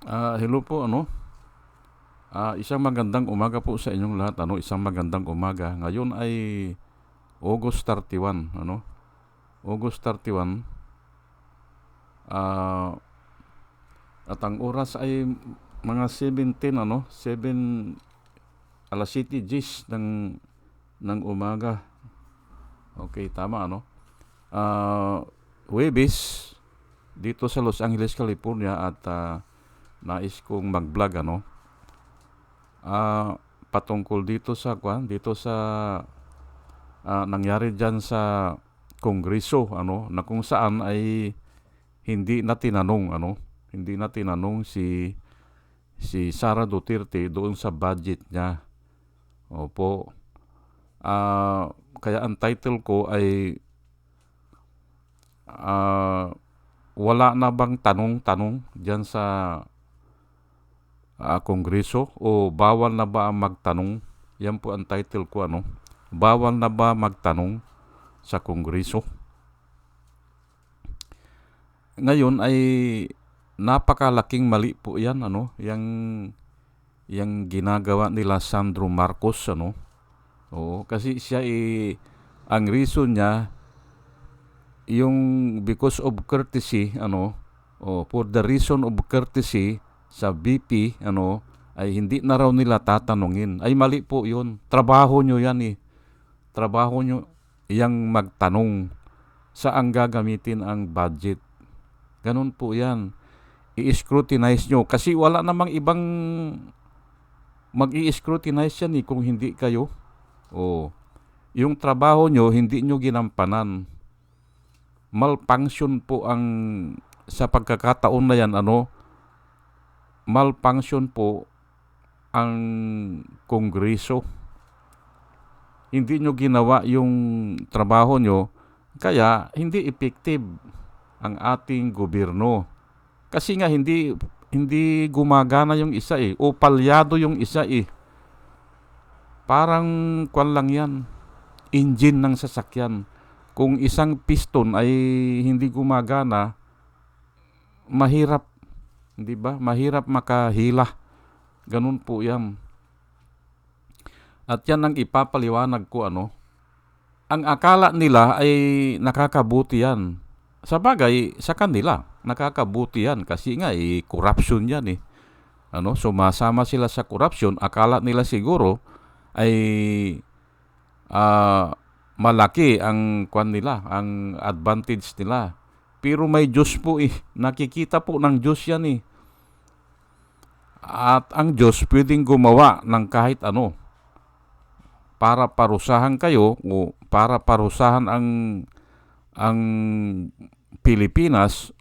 Hello po, ano? Isang magandang umaga po sa inyong lahat, ano? Isang magandang umaga. Ngayon ay August 31, ano? August 31, ah, at ang oras ay mga 17, ano? 7, alas 7 Gs ng umaga. Okay, tama, ano? Huwebes, dito sa Los Angeles, California, at nais kong mag-vlog, ano? Patungkol dito sa nangyari diyan sa Kongreso, ano, na kung saan ay hindi na tinanong si Sara Duterte doon sa budget niya. Opo. Kaya ang title ko ay ah, wala na bang tanong-tanong diyan sa Kongreso, o bawal na ba ang magtanong? Yan po ang title ko, ano. Bawal na ba magtanong sa Kongreso? Ngayon ay napakalaking mali po 'yan, ano, yang ginagawa nila Sandro Marcos, ano. Oo, kasi siya ang reason niya yung because of courtesy, ano, for the reason of courtesy sa BP, ano, ay hindi na raw nila tatanungin. Ay mali po 'yun. Trabaho nyo 'yan eh. Trabaho nyo yang magtanong saan gagamitin ang budget. Ganun po 'yan. I-scrutinize nyo. Kasi wala namang ibang mag-i-scrutinize yan kung hindi kayo. O, yung trabaho nyo, hindi nyo ginampanan. Malfunction po sa pagkakataon na yan, ano, malfunction po ang Kongreso. Hindi nyo ginawa yung trabaho nyo, kaya hindi effective ang ating gobyerno. Kasi nga hindi gumagana yung isa o palyado yung isa Parang kwan lang yan, engine ng sasakyan. Kung isang piston ay hindi gumagana, mahirap, 'di ba? Mahirap makahila. Ganun po 'yan. At yan ang ipapaliwanag ko, ano. Ang akala nila ay nakakabuti yan. Sa bagay, sa kanila, nakakabuti yan kasi nga corruption yan Ano, sumasama sila sa corruption, akala nila siguro ay malaki ang kwan nila, ang advantage nila. Pero may Diyos po Nakikita po ng Diyos yan At ang Diyos pwedeng gumawa ng kahit ano para parusahan kayo o para parusahan ang Pilipinas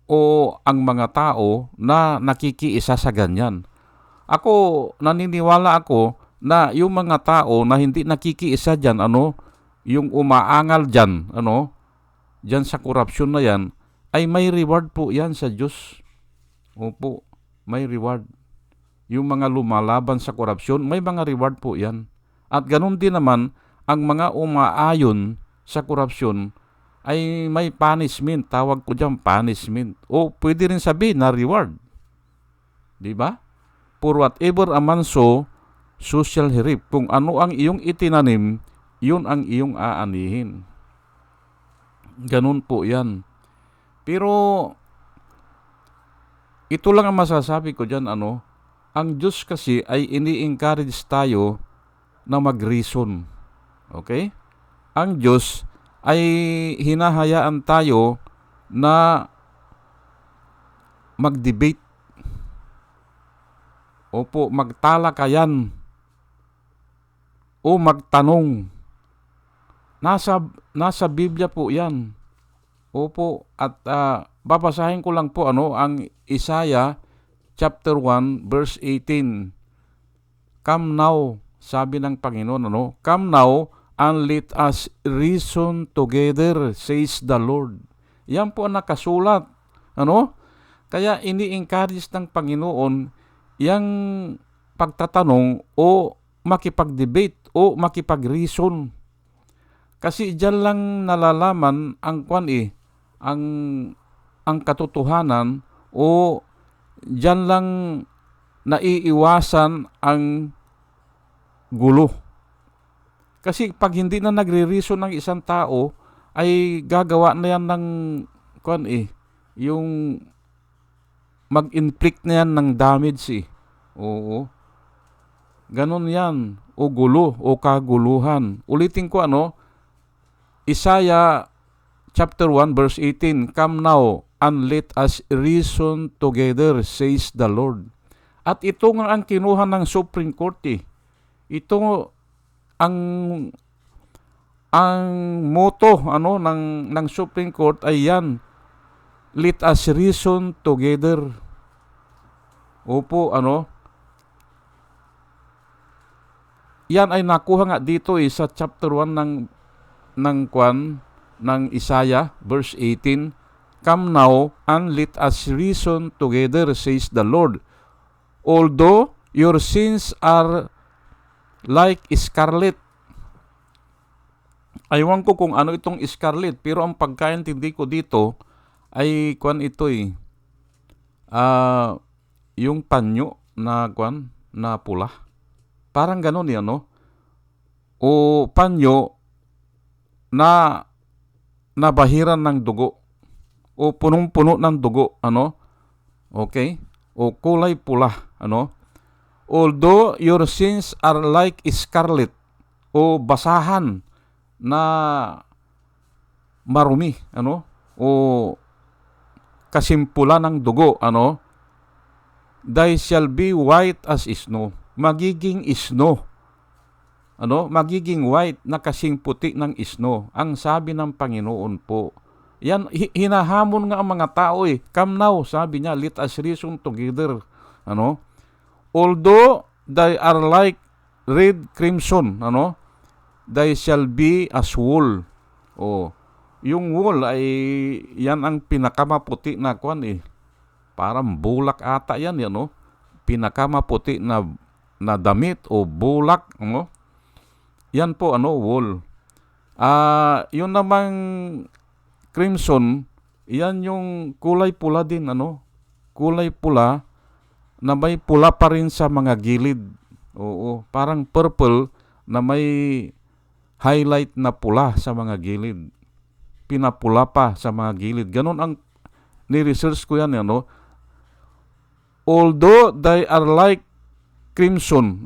o ang mga tao na nakikiisa sa ganyan. Naniniwala ako na yung mga tao na hindi nakikiisa diyan, ano, yung umaangal diyan, ano, diyan sa korupsyon na yan, ay may reward po yan sa Diyos. Opo, may reward. Yung mga lumalaban sa korupsyon, may mga reward po yan. At ganun din naman, ang mga umaayon sa korupsyon ay may punishment. Tawag ko dyan, punishment. O pwede rin sabihin na reward. Di ba? For whatever a man sow, so shall he reap. Kung ano ang iyong itinanim, yun ang iyong aanihin. Ganun po yan. Pero ito lang ang masasabi ko dyan, ano. Ang Diyos kasi ay ini-encourage tayo na mag-reason. Okay? Ang Diyos ay hinahayaan tayo na mag-debate. Opo, magtalakayan o magtanong. Nasa Biblia po 'yan. Opo, at babasahin ko lang po, ano, ang Isaiah chapter 1 verse 18. Come now, sabi ng Panginoon, ano? Come now and let us reason together, says the Lord. Yan po ang nakasulat, ano? Kaya ini-encourage ng Panginoon yang pagtatanong o makipag-debate o makipag-reason. Kasi diyan lang nalalaman ang ang katotohanan o Diyan lang naiiwasan ang gulo. Kasi pag hindi na nagre-reason ng isang tao, ay gagawa na yan ng yung mag-inflict na yan ng damage Oo. Ganon yan. O gulo o kaguluhan. Ulitin ko Isaiah chapter 1 verse 18, "Come now and let us reason together, says the Lord." At ito nga ang kinuha ng Supreme Court Ito ang motto ng Supreme Court ay yan, let us reason together. Opo, yan ay nakuha nga dito sa chapter 1 ng Isaiah verse 18, "Come now and let us reason together, says the Lord. Although your sins are like scarlet." Aywan ko kung ano itong scarlet, pero ang pagkaintindi ko dito ay yung panyo na pula. Parang ganun o panyo na nabahiran ng dugo o punong-puno ng dugo, okay? O kulay pula, "Although your sins are like scarlet," o basahan na marumi, o kasimpula ng dugo, "they shall be white as snow." Magiging snow. Magiging white na kasing puti ng snow. Ang sabi ng Panginoon po. Yan, hinahamon nga ang mga tao "Come now," sabi niya, "let us reason together." "Although they are like red crimson," "they shall be as wool." Yung wool ay yan ang pinakamaputi na parang bulak ata yan, pinakamaputi na damit o bulak, yan po wool. Yun namang crimson, yan yung kulay pula din, kulay pula na may pula pa rin sa mga gilid. Parang purple na may highlight na pula sa mga gilid. Pinapula pa sa mga gilid. Ganon ang ni-research ko yan, "Although they are like crimson,"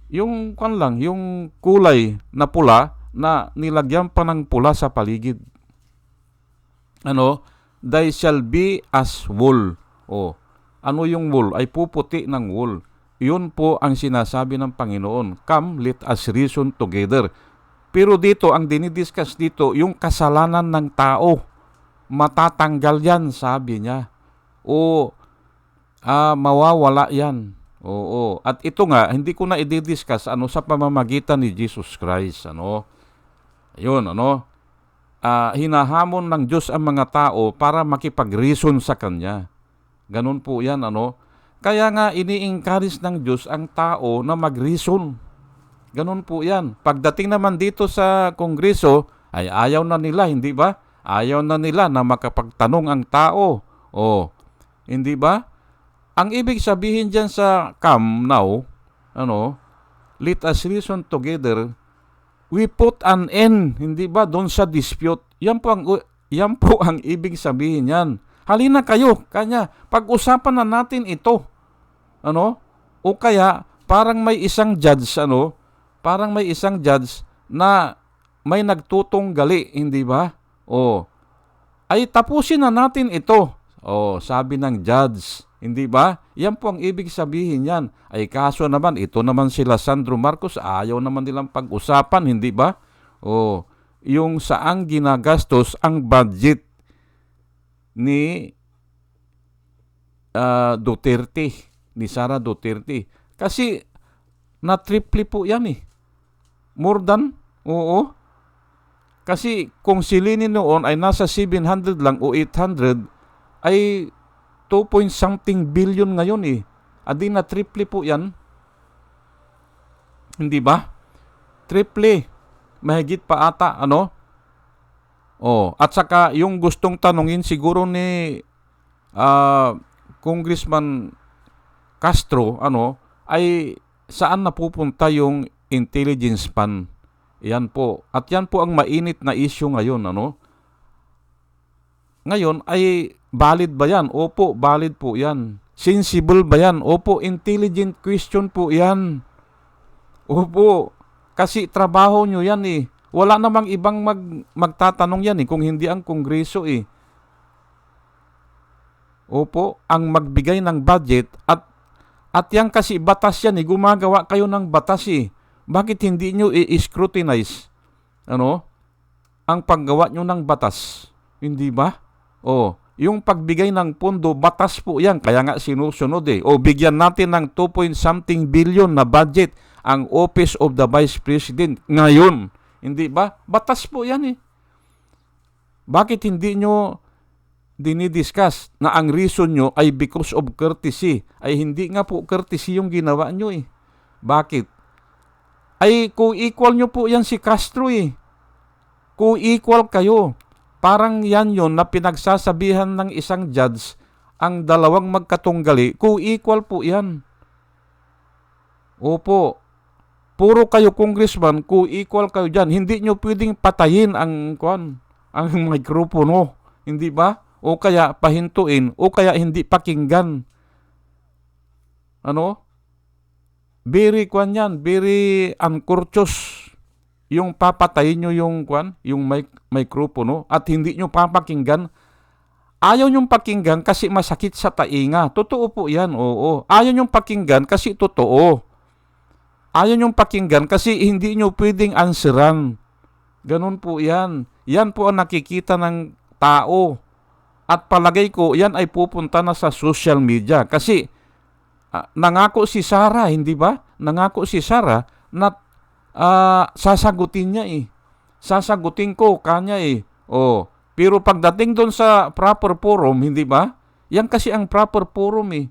yung yung kulay na pula na nilagyan pa ng pula sa paligid. "They shall be as wool." Ano yung wool? Ay puputi ng wool. Yun po ang sinasabi ng Panginoon, "Come, let us reason together." Pero dito, ang dinidiscuss dito, yung kasalanan ng tao. Matatanggal yan, sabi niya. Mawawala yan. At ito nga, hindi ko na i-discuss sa pamamagitan ni Jesus Christ. Ayun, hinahamon ng Diyos ang mga tao para makipag-reason sa Kanya. Ganun po yan, Kaya nga, ini-encourage ng Diyos ang tao na mag-reason. Ganun po yan. Pagdating naman dito sa Kongreso, ay ayaw na nila, hindi ba? Ayaw na nila na makapagtanong ang tao. Hindi ba? Ang ibig sabihin dyan sa "come now," let us reason together, we put an end, hindi ba, doon sa dispute. Yan po ang ibig sabihin yan. Halina kayo, kanya, pag-usapan na natin ito. O kaya, parang may isang judge, na may nagtutunggali, hindi ba? Ay tapusin na natin ito. Sabi ng judge, hindi ba? Yan po ang ibig sabihin yan. Ay kaso naman, ito naman sila Sandro Marcos, ayaw naman nilang pag-usapan, hindi ba? Yung saang ginagastos ang budget ni Duterte, ni Sara Duterte. Kasi na-triple po yan More than, Kasi kung si Lenin noon ay nasa 700 lang o 800, ay 2 point something billion ngayon Adi na triple po yan. Hindi ba? Triple. Mahigit pa ata, At saka yung gustong tanungin siguro ni Congressman Castro, ay saan napupunta yung intelligence fund? Yan po. At yan po ang mainit na issue ngayon, Ngayon ay valid ba yan? Opo, valid po yan. Sensible ba yan? Opo, intelligent question po yan. Opo, kasi trabaho nyo yan eh. Wala namang ibang magtatanong yan eh kung hindi ang Kongreso eh. Opo, ang magbigay ng budget at yan kasi batas yan eh. Gumagawa kayo ng batas eh. Bakit hindi nyo i-scrutinize ang paggawa nyo ng batas? Hindi ba? Yung pagbigay ng pondo, batas po yan. Kaya nga sinusunod eh. Bigyan natin ng 2 billion na budget ang Office of the Vice President ngayon. Hindi ba? Batas po yan eh. Bakit hindi nyo dinidiscuss na ang reason nyo ay because of courtesy? Ay hindi nga po courtesy yung ginawa nyo eh. Bakit? Ay co-equal nyo po yan si Castro eh. Co-equal kayo. Parang yan yon na pinagsasabihan ng isang judge ang dalawang magkatunggali. Co-equal po yan. Opo. Puro kayo congressman, co-equal kayo dyan. Hindi nyo pwedeng patayin ang mikropono. Hindi ba? O kaya pahintuin, o kaya hindi pakinggan. Very uncourteous yung papatayin nyo yung mikropono at hindi nyo papakinggan. Ayaw nyong pakinggan kasi masakit sa tainga. Totoo po yan, oo. Ayaw nyong pakinggan kasi totoo. Ayaw nyong pakinggan kasi hindi nyo pwedeng answeran. Ganun po yan. Yan po ang nakikita ng tao. At palagay ko, yan ay pupunta na sa social media. Kasi nangako si Sara, hindi ba? Nangako si Sara na sasagutin niya eh. Sasagutin ko kanya eh. Pero pagdating doon sa proper forum, hindi ba? Yan kasi ang proper forum eh.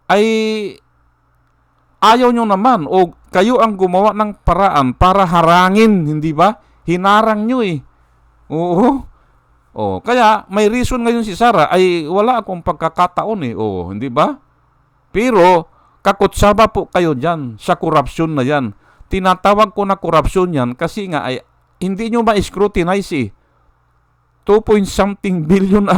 Ay ayaw nyo naman o kayo ang gumawa ng paraan para harangin, hindi ba? Hinarang nyo eh. Oo. Kaya may reason ngayon si Sara ay wala akong pagkakataon eh. Hindi ba? Pero kakutsaba po kayo dyan sa korupsyon na yan. Tinatawag ko na korupsyon yan kasi nga ay hindi nyo ma-scrutinize eh. 2 billion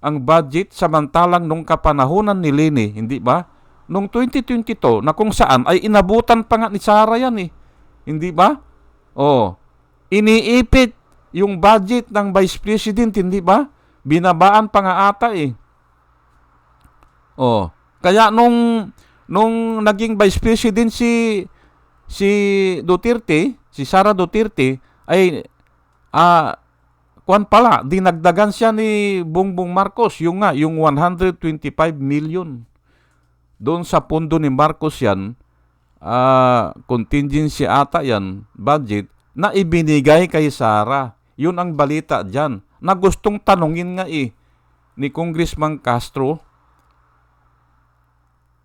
ang budget samantalang nung kapanahunan ni Leni, hindi ba? Nung 2022 na kung saan ay inabutan pa nga ni Sara yan eh. Hindi ba? Iniipit yung budget ng Vice President, hindi ba? Binabaan pa nga ata eh. Kaya nung naging Vice President si Duterte, si Sara Duterte, ay dinagdagan siya ni Bongbong Marcos, yung 125 million. Doon sa pondo ni Marcos yan, contingency ata yan, budget, na ibinigay kay Sara. Yun ang balita dyan. Na gustong tanungin nga ni Congressman Castro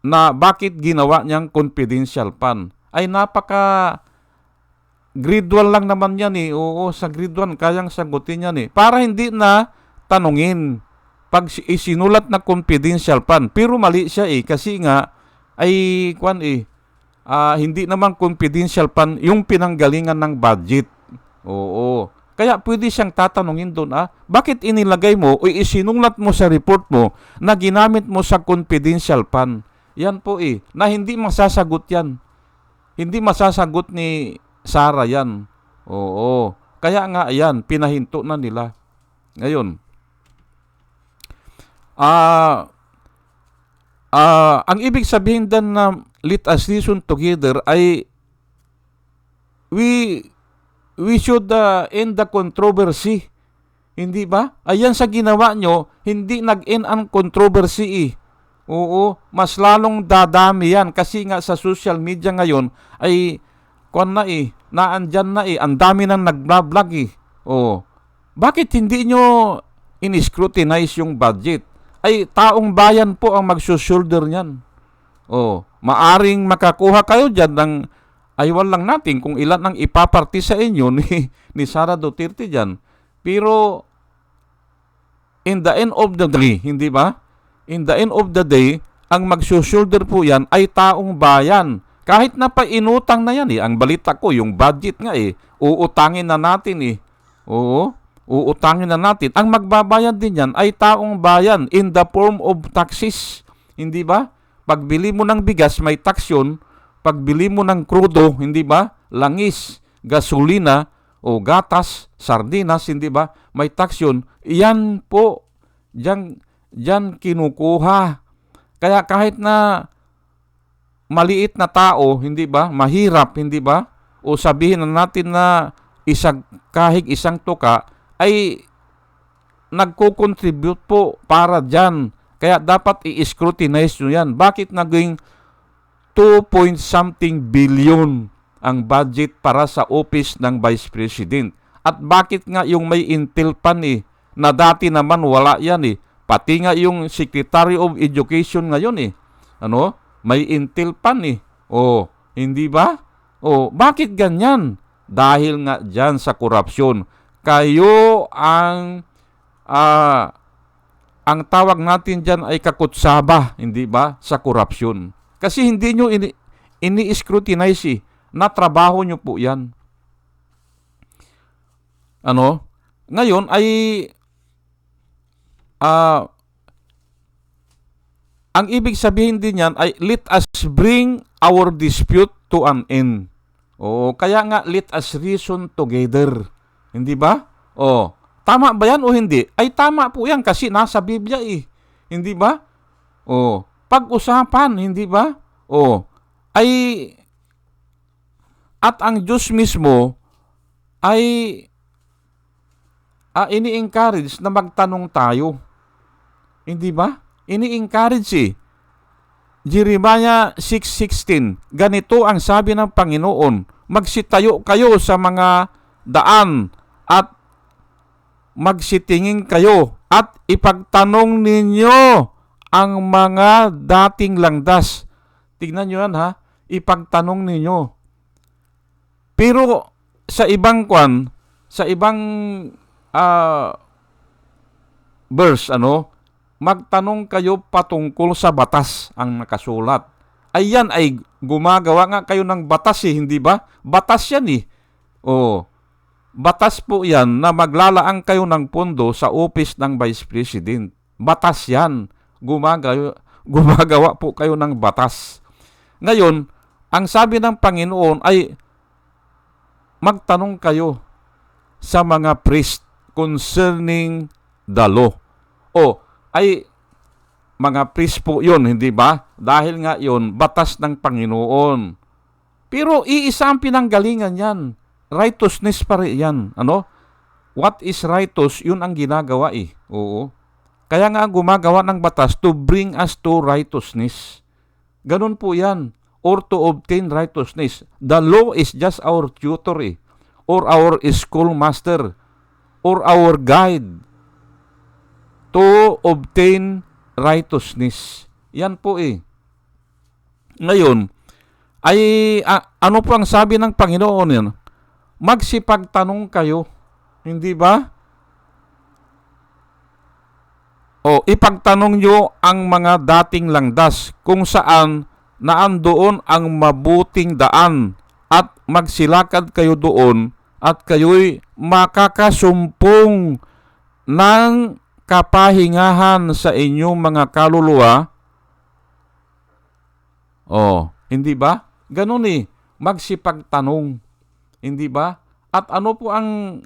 na bakit ginawa niyang confidential fund. Ay grade 1 lang naman yan eh. Oo, sa grade 1 kayang sagutin yan eh. Para hindi na tanungin pag isinulat na confidential fund. Pero mali siya eh. Kasi nga ay hindi naman confidential fund yung pinanggalingan ng budget. Oo. Kaya pwede siyang tatanungin doon, bakit inilagay mo o isinulat mo sa report mo na ginamit mo sa confidential fund? Yan po na hindi masasagot yan. Hindi masasagot ni Sara yan. Oo. Kaya nga yan, pinahinto na nila. Ngayon, ang ibig sabihin din na let us reason together ay we should end the controversy. Hindi ba? Ayan sa ginawa nyo, hindi nag-end ang controversy eh. Oo, mas lalong dadami yan kasi nga sa social media ngayon ay naandyan na ang dami nang nag-vlog eh. Bakit hindi nyo in-scrutinize yung budget? Ay taong bayan po ang magsusulder niyan. Maaring makakuha kayo dyan ng aywan lang natin kung ilan ang ipaparti sa inyo ni Sara Duterte dyan. Pero in the end of the day, hindi ba? in the end of the day, ang magsusulder po yan ay taong bayan. Kahit na pa inutang na yan Ang balita ko, yung budget nga uutangin na natin Oo, uutangin na natin. Ang magbabayad din yan ay taong bayan in the form of taxes. Hindi ba? Pagbili mo ng bigas, may tax yun. Pagbili mo ng krudo, hindi ba? Langis, gasolina, o gatas, sardinas, hindi ba? May tax yun. Yan po, diyan kinukuha. Kaya kahit na maliit na tao, hindi ba? Mahirap, hindi ba? O sabihin na natin na kahig isang tuka, ay nagko-contribute po para dyan. Kaya dapat i-scrutinize nyo yan. Bakit naging 2 point something billion ang budget para sa office ng Vice President? At bakit nga yung may intel pan na dati naman wala yan Pati nga yung Secretary of Education ngayon may intel pan hindi ba? Bakit ganyan? Dahil nga dyan sa korupsyon. Kayo ang tawag natin dyan ay kakutsaba, hindi ba, sa korupsyon. Kasi hindi nyo ini-scrutinize na trabaho nyo po yan. Ngayon ay ang ibig sabihin din yan ay let us bring our dispute to an end. Kaya nga let us reason together. Hindi ba? Tama ba yan o hindi? Ay tama po yan kasi nasa Biblia Hindi ba? Pag-usapan, hindi ba? Ay at ang Diyos mismo ay ini-encourage na magtanong tayo. Hindi ba? Ini-encourage Jeremiah 6:16. Ganito ang sabi ng Panginoon, magsitayo kayo sa mga daan at magsitingin kayo at ipagtanong ninyo ang mga dating langdas. Tignan nyo yan ipagtanong ninyo. Pero sa ibang verse, magtanong kayo patungkol sa batas ang nakasulat. Ayan ay gumagawa nga kayo ng batas hindi ba? Batas yan Batas po yan na maglalaang kayo ng pondo sa office ng Vice President. Batas yan. Gumagawa po kayo ng batas. Ngayon, ang sabi ng Panginoon ay magtanong kayo sa mga priest concerning the law. Ay mga priest po yun, hindi ba? Dahil nga yun, batas ng Panginoon. Pero iisa ang pinanggalingan yan. Righteousness pa rin yan. What is righteous, yun ang ginagawa Oo. Kaya nga gumagawa ng batas to bring us to righteousness. Ganun po yan. Or to obtain righteousness. The law is just our tutor or our schoolmaster or our guide to obtain righteousness. Yan po Ngayon, ay ano po ang sabi ng Panginoon yan? Magsipagtanong kayo. Hindi ba? Ipagtanong nyo ang mga dating langdas kung saan naandoon ang mabuting daan at magsilakad kayo doon at kayo'y makakasumpong ng kapahingahan sa inyong mga kaluluwa. Hindi ba? Ganun magsipagtanong. Hindi ba? At ano po ang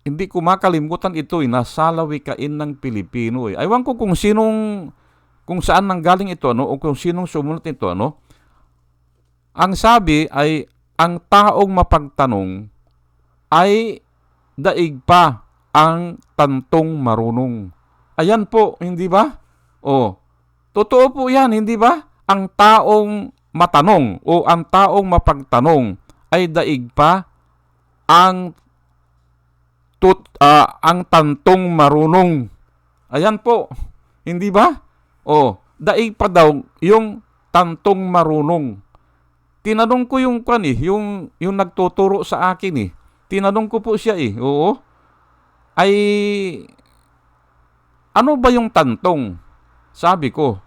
hindi ko makalimutan ito nasa lawikain ng Pilipino Aywan ko kung saan nanggaling ito o kung sinong sumunod ito Ang sabi ay ang taong mapagtanong ay daig pa ang tantong marunong. Ayan po, hindi ba? Totoo po yan, hindi ba? Ang taong matanong o ang taong mapagtanong ay daig pa ang tantong marunong. Ayan po. Hindi ba? Daig pa daw yung tantong marunong. Tinanong ko yung nagtuturo sa akin Tinanong ko po siya ay ano ba yung tantong? Sabi ko.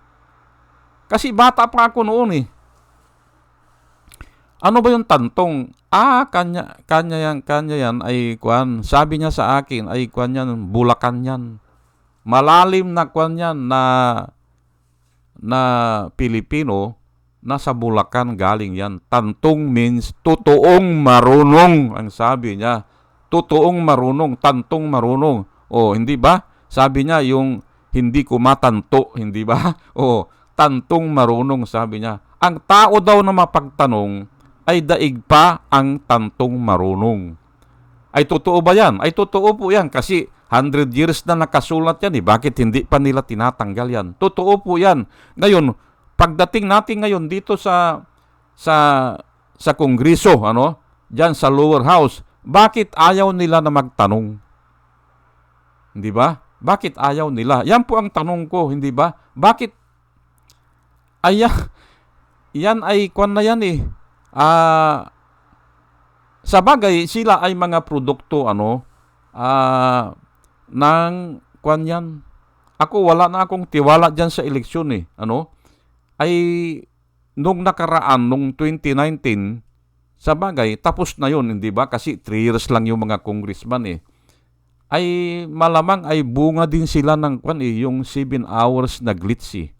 Kasi bata pa ako noon eh. Ano ba yung tantong? Kanya yan ay kwan. Sabi niya sa akin ay kwan yan, Bulacan yan. Malalim na kwan yan na Pilipino, nasa Bulacan galing yan. Tantong means totoong marunong, ang sabi niya. Totoong marunong, tantong marunong. O, hindi ba? Sabi niya yung hindi ko matanto, hindi ba? O, tantong marunong, sabi niya. Ang tao daw na mapagtanong ay daig pa ang tantong marunong. Ay totoo ba yan? Ay totoo po yan kasi 100 years na nakasulat yan eh. Bakit hindi pa nila tinatanggal yan? Totoo po yan. Ngayon, pagdating natin ngayon dito sa Kongreso, diyan sa lower house, bakit ayaw nila na magtanong? Hindi ba? Bakit ayaw nila? Yan po ang tanong ko, hindi ba? Bakit? Yan ay kwan na yan eh. Sa bagay, sila ay mga produkto ng kwan yan. Ako wala na akong tiwala dyan sa eleksyon eh. Ay nung nakaraan, nung 2019, sa bagay, tapos na yun, hindi ba? Kasi 3 years lang yung mga congressman eh. Ay malamang ay bunga din sila ng kwan eh, yung 7 hours na glitch eh.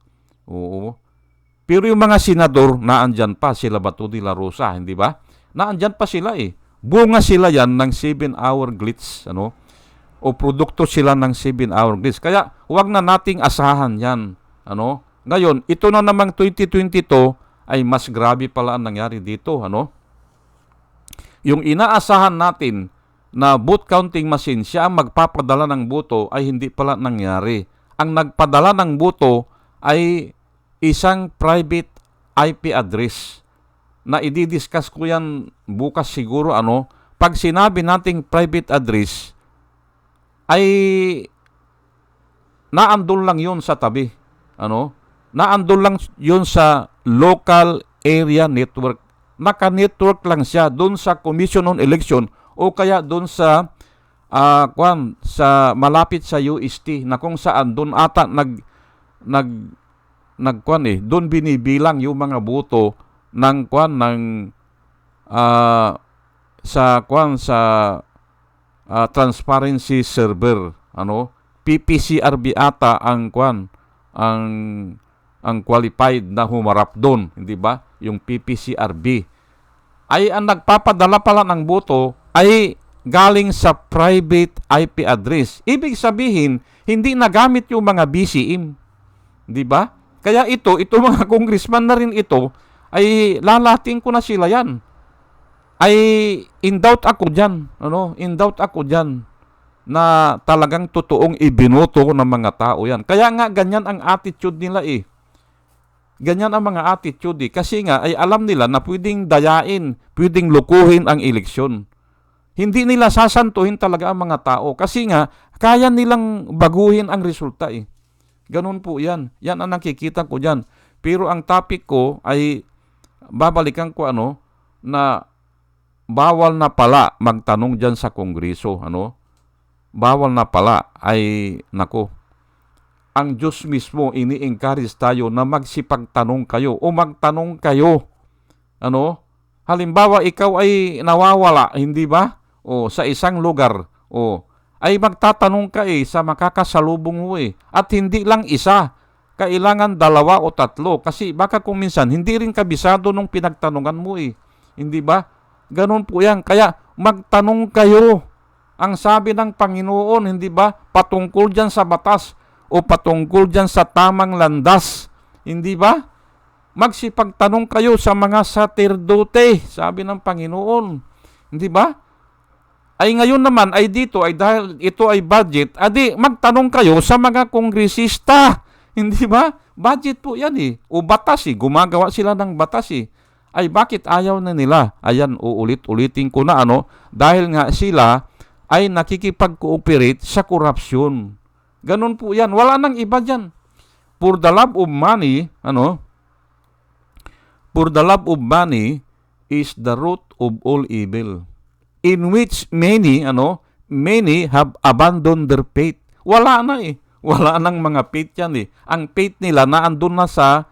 Oo. Pero yung mga senador, naandyan pa sila Bato de la Rosa, hindi ba? Naandyan pa sila eh. Bunga sila yan ng 7-hour glitch, o produkto sila ng 7-hour glitch. Kaya huwag na nating asahan yan, Ngayon, ito na namang 2022 ay mas grabe pala ang nangyari dito, Yung inaasahan natin na vote counting machine, siya ang magpapadala ng boto ay hindi pala nangyari. Ang nagpadala ng boto ay isang private IP address na i-discuss ko yan bukas siguro. Pag sinabi nating private address ay naandun lang yun sa tabi. Naandun lang yun sa local area network. Naka-network lang siya doon sa Commission on Election o kaya doon sa sa malapit sa UST na kung saan doon ata doon binibilang yung mga boto ng sa transparency server, PPCRB ata ang qualified na humarap doon, hindi ba? Yung PPCRB ay ang nagpapadala pala ng boto ay galing sa private IP address. Ibig sabihin, hindi nagamit yung mga BCM, di ba? Kaya ito mga congressman na rin ito, ay lalating ko na sila yan. Ay in doubt ako dyan. In doubt ako dyan na talagang totoong ibinoto ng mga tao yan. Kaya nga ganyan ang attitude nila eh. Ganyan ang mga attitude eh. Kasi nga ay alam nila na pwedeng dayain, pwedeng lukuhin ang eleksyon. Hindi nila sasantuhin talaga ang mga tao. Kasi nga, kaya nilang baguhin ang resulta eh. Ganun po yan. Yan ang nakikita ko dyan. Pero ang topic ko ay babalikan ko na bawal na pala magtanong dyan sa Kongreso. Bawal na pala ay nako. Ang Diyos mismo ini-encourage tayo na magsipagtanong kayo o magtanong kayo. Halimbawa ikaw ay nawawala, hindi ba? O sa isang lugar, ay magtatanong ka sa makakasalubong mo At hindi lang isa, kailangan 2 o 3 kasi baka kung minsan hindi rin kabisado nung pinagtanungan mo Hindi ba? Ganun po yan. Kaya magtanong kayo. Ang sabi ng Panginoon, hindi ba? Patungkol dyan sa batas o patungkol dyan sa tamang landas. Hindi ba? Magsipagtanong kayo sa mga sacerdote, sabi ng Panginoon. Hindi ba? Ay ngayon naman ay dito ay dahil ito ay budget, magtanong kayo sa mga kongresista. Hindi ba? Budget po yan o batas gumagawa sila ng batas Ay bakit ayaw na nila? Ayan, uulit-ulitin ko na dahil nga sila ay nakikipag-cooperate sa korupsyon. Ganun po yan. Wala nang iba dyan. For the love of money, for the love of money is the root of all evil. In which many have abandoned their faith. Wala na Wala nang mga faith yan eh. Ang faith nila naandun na sa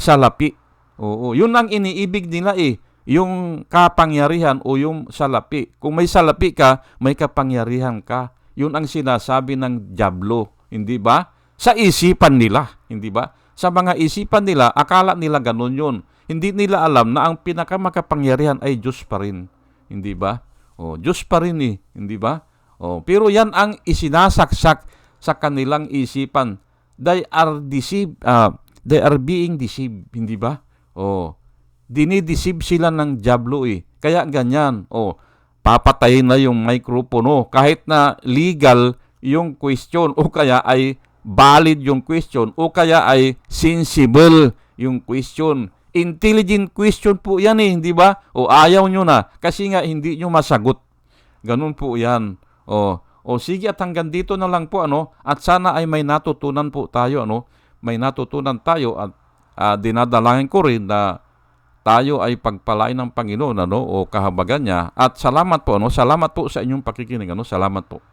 salapi. Oo, yun ang iniibig nila eh. Yung kapangyarihan o yung salapi. Kung may salapi ka, may kapangyarihan ka. Yun ang sinasabi ng dyablo, hindi ba? Sa isipan nila, hindi ba? Sa mga isipan nila, akala nila ganun yun. Hindi nila alam na ang pinakamakapangyarihan ay Diyos pa rin, hindi ba? O, Diyos pa rin eh, hindi ba? O, pero yan ang isinasaksak sa kanilang isipan. They are deceived, they are being deceived, hindi ba? O, dinideceive sila ng dyablo eh. Kaya ganyan, papatayin na yung microphone, kahit na legal yung question o kaya ay valid yung question o kaya ay sensible yung question. Intelligent question po yan eh, hindi ba? O ayaw nyo na kasi nga hindi nyo masagot. Ganun po yan. O sige, at hanggang dito na lang po at sana ay may natutunan po tayo May natutunan tayo at dinadalangin ko rin na tayo ay pagpalain ng Panginoon o kahabagan niya. At salamat po Salamat po sa inyong pakikinig Salamat po.